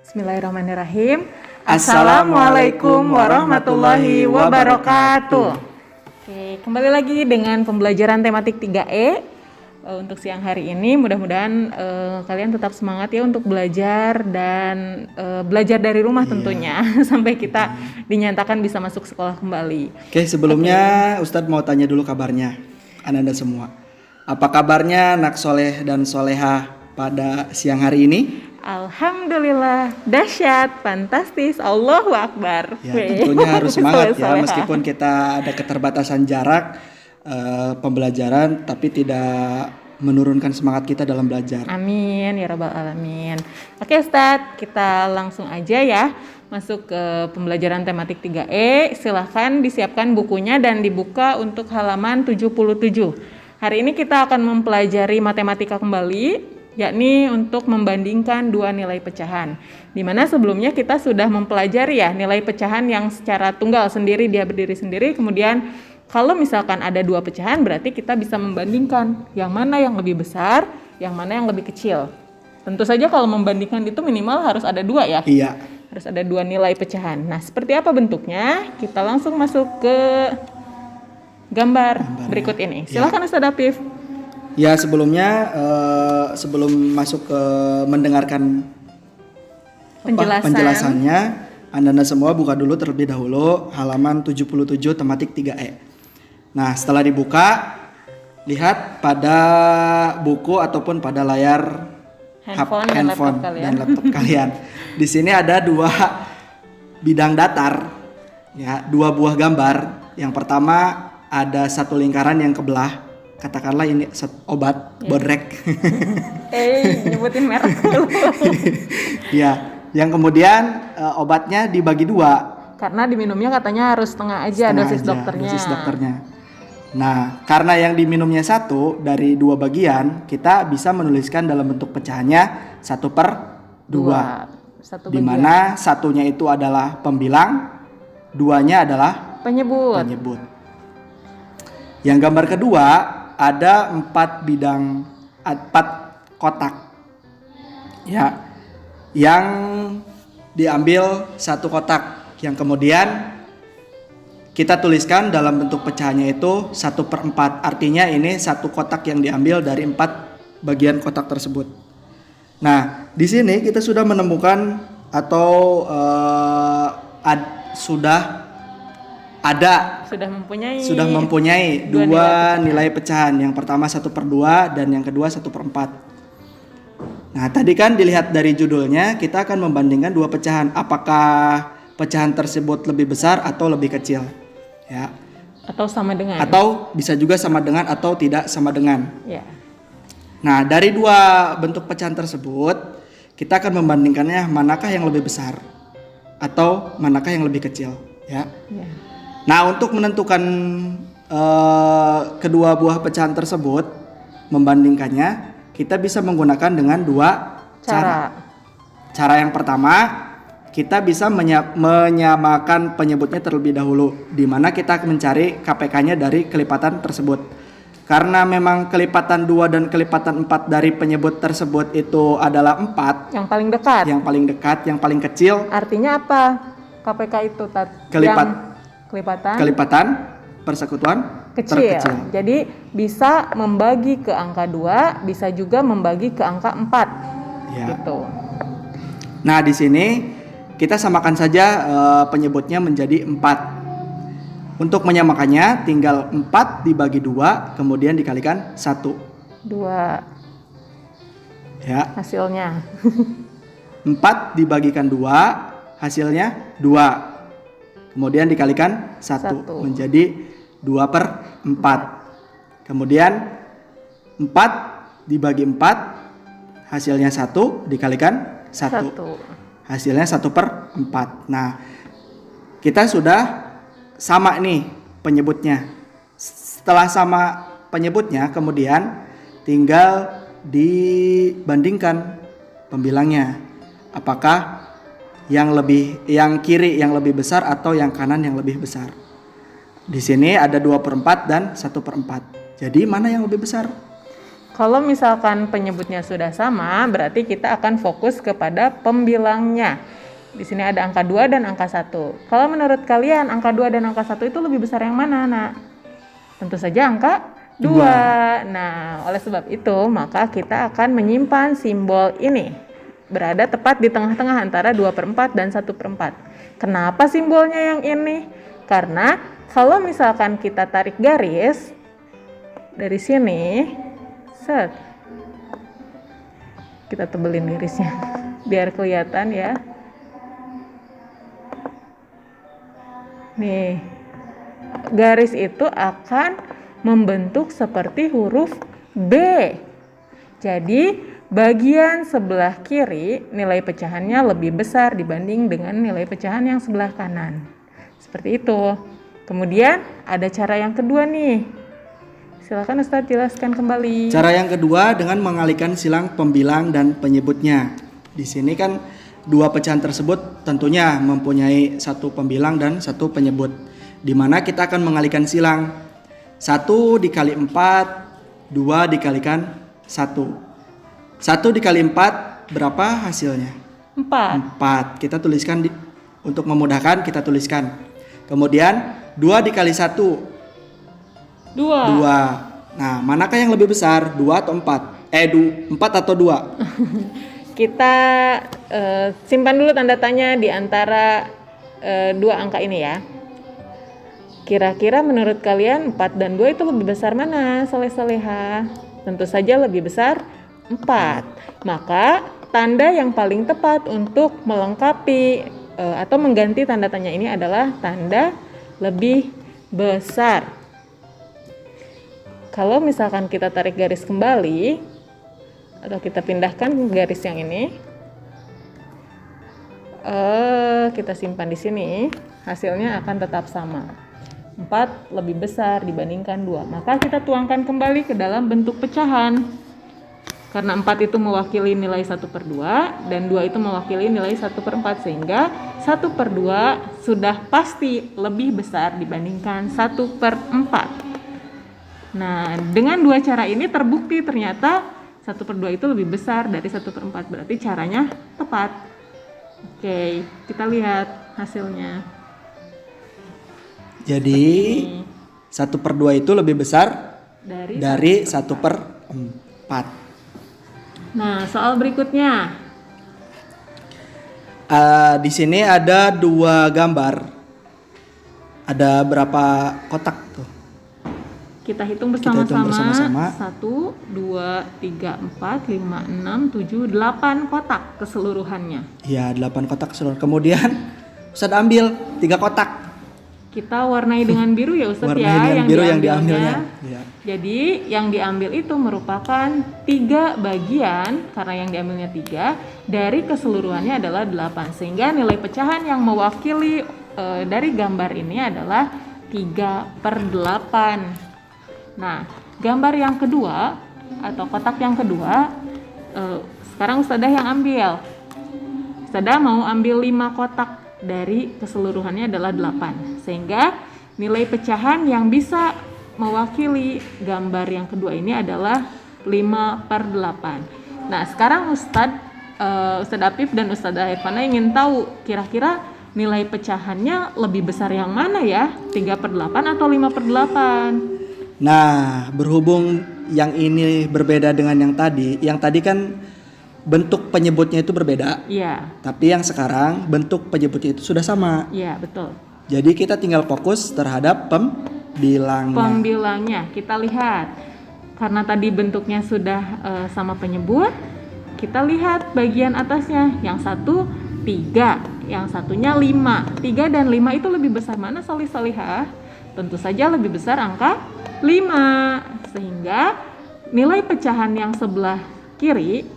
Bismillahirrahmanirrahim. Assalamualaikum warahmatullahi wabarakatuh. Oke, kembali lagi dengan pembelajaran tematik 3E. Untuk siang hari ini mudah-mudahan kalian tetap semangat ya untuk belajar dan belajar dari rumah tentunya sampai kita dinyatakan bisa masuk sekolah kembali. Oke, sebelumnya Ustadz mau tanya dulu kabarnya Anda semua. Apa kabarnya anak soleh dan solehah pada siang hari ini? Alhamdulillah, dahsyat, fantastis, Allahu Akbar. Ya, tentunya harus semangat ya, meskipun kita ada keterbatasan jarak pembelajaran, tapi tidak menurunkan semangat kita dalam belajar. Amin ya rabbal alamin. Oke Ustadz, kita langsung aja ya masuk ke pembelajaran tematik 3E. Silahkan disiapkan bukunya dan dibuka untuk halaman 77. Hari ini kita akan mempelajari matematika kembali, yakni untuk membandingkan dua nilai pecahan. Di mana sebelumnya kita sudah mempelajari ya nilai pecahan yang secara tunggal sendiri, dia berdiri sendiri. Kemudian kalau misalkan ada dua pecahan berarti kita bisa membandingkan yang mana yang lebih besar, yang mana yang lebih kecil. Tentu saja kalau membandingkan itu minimal harus ada dua ya. Iya. Harus ada dua nilai pecahan. Nah, seperti apa bentuknya? Kita langsung masuk ke gambar berikut ini. Silakan Ustaz Afif. Ya, sebelumnya sebelum masuk ke mendengarkan penjelasannya, Anda semua buka dulu terlebih dahulu halaman 77 tematik 3E. Nah, setelah dibuka, lihat pada buku ataupun pada layar handphone dan laptop kalian. Di sini ada dua bidang datar, ya, dua buah gambar. Yang pertama ada satu lingkaran yang kebelah. Katakanlah ini obat bodrek. Nyebutin merek dulu. Ya, yang kemudian obatnya dibagi dua. Karena diminumnya katanya harus setengah aja dosis dokternya. Nah, karena yang diminumnya satu dari dua bagian, kita bisa menuliskan dalam bentuk pecahannya 1/2. Di mana satunya itu adalah pembilang, duanya adalah penyebut. Yang gambar kedua ada 4 kotak, ya, yang diambil satu kotak, yang kemudian kita tuliskan dalam bentuk pecahannya itu 1/4. Artinya ini satu kotak yang diambil dari 4 bagian kotak tersebut. Nah, di sini kita sudah menemukan atau sudah mempunyai dua nilai pecahan. Yang pertama 1/2 dan yang kedua 1/4. Nah, tadi kan dilihat dari judulnya, kita akan membandingkan dua pecahan. Apakah pecahan tersebut lebih besar atau lebih kecil? Ya. Atau sama dengan. Atau bisa juga sama dengan atau tidak sama dengan. Ya. Nah, dari dua bentuk pecahan tersebut, kita akan membandingkannya manakah yang lebih besar atau manakah yang lebih kecil, ya. Ya. Nah, untuk menentukan kedua buah pecahan tersebut, membandingkannya, kita bisa menggunakan dengan dua cara. Cara yang pertama, kita bisa menyamakan penyebutnya terlebih dahulu, di mana kita mencari KPK-nya dari kelipatan tersebut. Karena memang kelipatan 2 dan kelipatan 4 dari penyebut tersebut itu adalah 4. Yang paling dekat. Yang paling kecil. Artinya apa? KPK itu kelipatan persekutuan terkecil. Jadi bisa membagi ke angka 2, bisa juga membagi ke angka 4. Ya. Gitu. Nah, di sini kita samakan saja penyebutnya menjadi 4. Untuk menyamakannya tinggal 4 dibagi 2 kemudian dikalikan 1. 2. Ya. Hasilnya 4 dibagikan 2 hasilnya 2. Kemudian dikalikan 1 menjadi 2/4. Kemudian 4 dibagi 4 hasilnya 1 dikalikan 1. Hasilnya 1/4. Nah, kita sudah sama nih penyebutnya. Setelah sama penyebutnya, kemudian tinggal dibandingkan pembilangnya. Apakah yang kiri yang lebih besar atau yang kanan yang lebih besar? Di sini ada 2/4 dan 1/4. Jadi mana yang lebih besar? Kalau misalkan penyebutnya sudah sama, berarti kita akan fokus kepada pembilangnya. Di sini ada angka 2 dan angka 1. Kalau menurut kalian angka 2 dan angka 1 itu lebih besar yang mana, Nak? Tentu saja angka 2. Nah, oleh sebab itu, maka kita akan menyimpan simbol ini berada tepat di tengah-tengah antara 2/4 dan 1/4. Kenapa simbolnya yang ini? Karena kalau misalkan kita tarik garis dari sini, set, kita tebelin garisnya biar kelihatan ya. Nih, garis itu akan membentuk seperti huruf B. Jadi, bagian sebelah kiri nilai pecahannya lebih besar dibanding dengan nilai pecahan yang sebelah kanan. Seperti itu. Kemudian ada cara yang kedua nih. Silakan Ustadz jelaskan kembali. Cara yang kedua dengan mengalihkan silang pembilang dan penyebutnya. Di sini kan dua pecahan tersebut tentunya mempunyai satu pembilang dan satu penyebut. Di mana kita akan mengalihkan silang. 1 dikali 4, 2 dikalikan 1. 1 dikali 4 berapa hasilnya? 4. Kita tuliskan untuk memudahkan kita tuliskan. Kemudian 2 dikali 1. 2. Nah, manakah yang lebih besar? 2 atau 4? 4 atau 2? Kita simpan dulu tanda tanya di antara dua angka ini ya. Kira-kira menurut kalian 4 dan 2 itu lebih besar mana, Soleh-Soleha? Tentu saja lebih besar 4. Maka tanda yang paling tepat untuk melengkapi atau mengganti tanda tanya ini adalah tanda lebih besar. Kalau misalkan kita tarik garis kembali atau kita pindahkan garis yang ini, kita simpan di sini, hasilnya akan tetap sama. 4 lebih besar dibandingkan 2. Maka kita tuangkan kembali ke dalam bentuk pecahan. Karena 4 itu mewakili nilai 1/2 dan 2 itu mewakili nilai 1/4, sehingga 1/2 sudah pasti lebih besar dibandingkan 1/4. Nah, dengan dua cara ini terbukti ternyata 1/2 itu lebih besar dari 1/4, berarti caranya tepat. Oke, kita lihat hasilnya. Jadi 1/2 itu lebih besar dari 1/4. Nah, soal berikutnya. Di sini ada 2 gambar. Ada berapa kotak tuh? Kita hitung bersama-sama. 1, 2, 3, 4, 5, 6, 7, 8 kotak keseluruhannya. Iya, 8 kotak keseluruhan. Kemudian Ustadz ambil 3 kotak. Kita warnai dengan biru ya Ustadz ya. Dengan biru yang diambilnya. Ya. Jadi yang diambil itu merupakan 3 bagian, karena yang diambilnya 3, dari keseluruhannya adalah 8. Sehingga nilai pecahan yang mewakili dari gambar ini adalah 3/8. Nah, gambar yang kedua atau kotak yang kedua, sekarang Ustadzah yang ambil. Ustadzah mau ambil 5 kotak dari keseluruhannya adalah 8. Sehingga nilai pecahan yang bisa mewakili gambar yang kedua ini adalah 5/8. Nah, sekarang Ustadz Apif dan Ustadzah Irfana ingin tahu kira-kira nilai pecahannya lebih besar yang mana ya? 3/8 atau 5/8? Nah, berhubung yang ini berbeda dengan yang tadi kan bentuk penyebutnya itu berbeda. Iya. Tapi yang sekarang bentuk penyebutnya itu sudah sama. Iya, betul. Jadi kita tinggal fokus terhadap pembilangnya. Pembilangnya, kita lihat. Karena tadi bentuknya sudah sama penyebut, kita lihat bagian atasnya. Yang satu 3, yang satunya 5. 3 dan 5 itu lebih besar mana, Solihah? Tentu saja lebih besar angka 5. Sehingga nilai pecahan yang sebelah kiri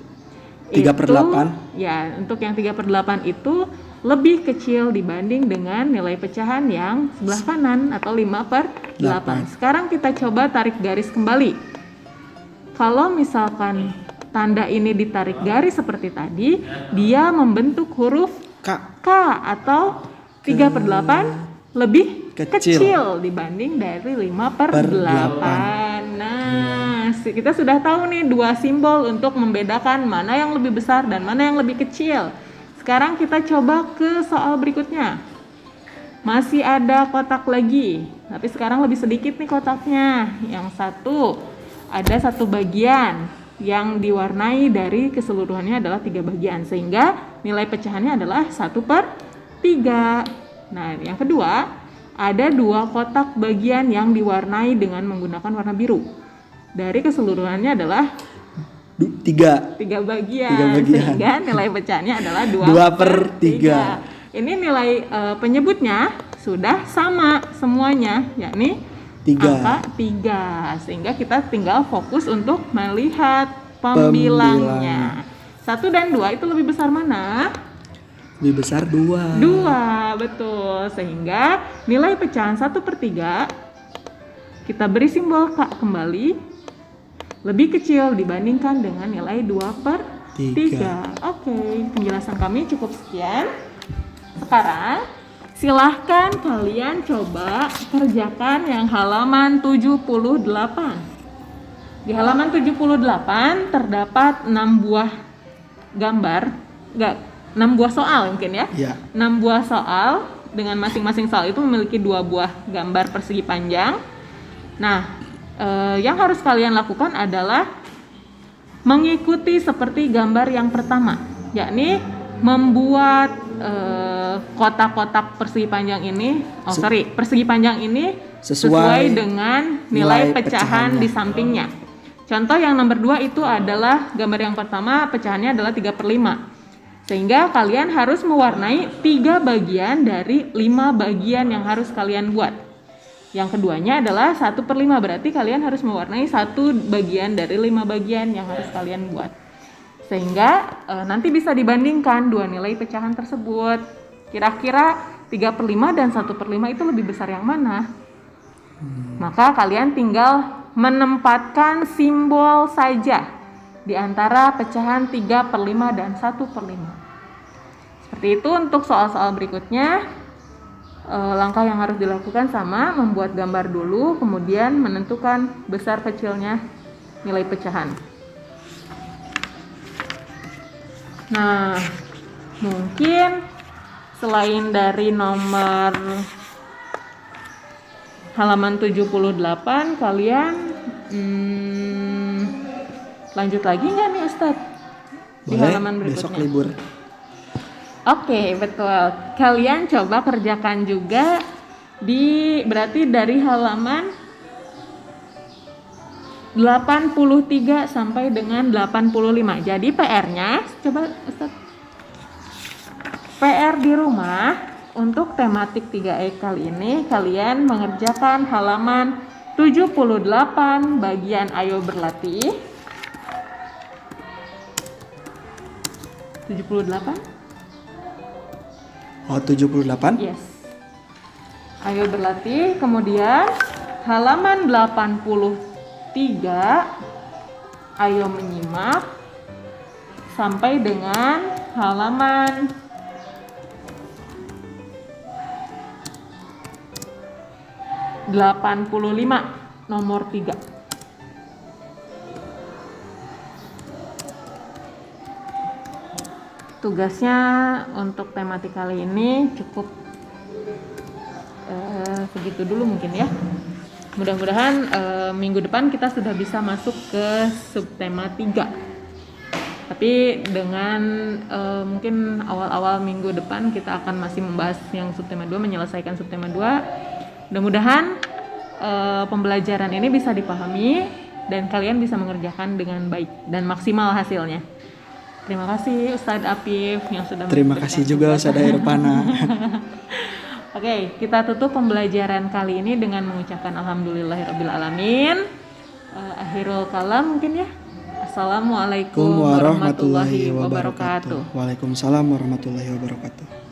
3/8. Ya, untuk yang 3/8 itu lebih kecil dibanding dengan nilai pecahan yang sebelah kanan atau 5/8. Sekarang kita coba tarik garis kembali. Kalau misalkan tanda ini ditarik garis seperti tadi, dia membentuk huruf K atau 3/8 lebih kecil dibanding dari 5/8. Nah, kita sudah tahu nih dua simbol untuk membedakan mana yang lebih besar dan mana yang lebih kecil. Sekarang kita coba ke soal berikutnya. Masih ada kotak lagi, tapi sekarang lebih sedikit nih kotaknya. Yang satu, ada satu bagian yang diwarnai dari keseluruhannya adalah 3 bagian, sehingga nilai pecahannya adalah 1/3. Nah, yang kedua, ada 2 kotak bagian yang diwarnai dengan menggunakan warna biru. Dari keseluruhannya adalah 3 bagian, sehingga nilai pecahannya adalah 2/3. Ini nilai penyebutnya sudah sama semuanya, yakni 3. angka 3. Sehingga kita tinggal fokus untuk melihat pembilangnya. 1 dan 2 itu lebih besar mana? Lebih besar 2. 2, betul. Sehingga nilai pecahan 1/3 kita beri simbol K kembali, lebih kecil dibandingkan dengan nilai 2/3. Oke, penjelasan kami cukup sekian. Sekarang silahkan kalian coba kerjakan yang halaman 78. Di halaman 78 terdapat 6 buah gambar, 6 buah soal mungkin ya. 6 buah soal, dengan masing-masing soal itu memiliki 2 buah gambar persegi panjang. Nah, yang harus kalian lakukan adalah mengikuti seperti gambar yang pertama, yakni membuat kotak-kotak persegi panjang ini, persegi panjang ini sesuai dengan nilai pecahan di sampingnya. Contoh yang nomor 2 itu adalah gambar yang pertama, pecahannya adalah 3/5. Sehingga kalian harus mewarnai 3 bagian dari 5 bagian yang harus kalian buat. Yang keduanya adalah 1/5, berarti kalian harus mewarnai 1 bagian dari 5 bagian yang harus kalian buat. Sehingga nanti bisa dibandingkan 2 nilai pecahan tersebut. Kira-kira 3/5 dan 1/5 itu lebih besar yang mana? Maka kalian tinggal menempatkan simbol saja di antara pecahan 3/5 dan 1/5. Seperti itu untuk soal-soal berikutnya. Langkah yang harus dilakukan sama, membuat gambar dulu, kemudian menentukan besar kecilnya nilai pecahan. Nah, mungkin selain dari nomor halaman 78, kalian lanjut lagi nggak nih Ustadz? Di halaman berikutnya. Besok libur. Oke, betul. Kalian coba kerjakan juga berarti dari halaman 83 sampai dengan 85. Jadi PR-nya, coba Ustaz. PR di rumah untuk tematik 3E kali ini kalian mengerjakan halaman 78 bagian ayo berlatih. 78? Oh, 78? Yes. Ayo berlatih. Kemudian halaman 83 ayo menyimak sampai dengan halaman 85 nomor 3. Tugasnya untuk tematik kali ini cukup segitu dulu mungkin ya. Mudah-mudahan minggu depan kita sudah bisa masuk ke subtema 3. Tapi dengan mungkin awal-awal minggu depan kita akan masih membahas yang subtema 2, menyelesaikan subtema 2. Mudah-mudahan pembelajaran ini bisa dipahami dan kalian bisa mengerjakan dengan baik dan maksimal hasilnya. Terima kasih Ustadz Apif yang sudah Terima kasih juga Ustadz Irfana. Oke, kita tutup pembelajaran kali ini dengan mengucapkan alhamdulillahirabbil alamin. Akhirul kalam mungkin ya. Assalamualaikum warahmatullahi wabarakatuh. Waalaikumsalam warahmatullahi wabarakatuh.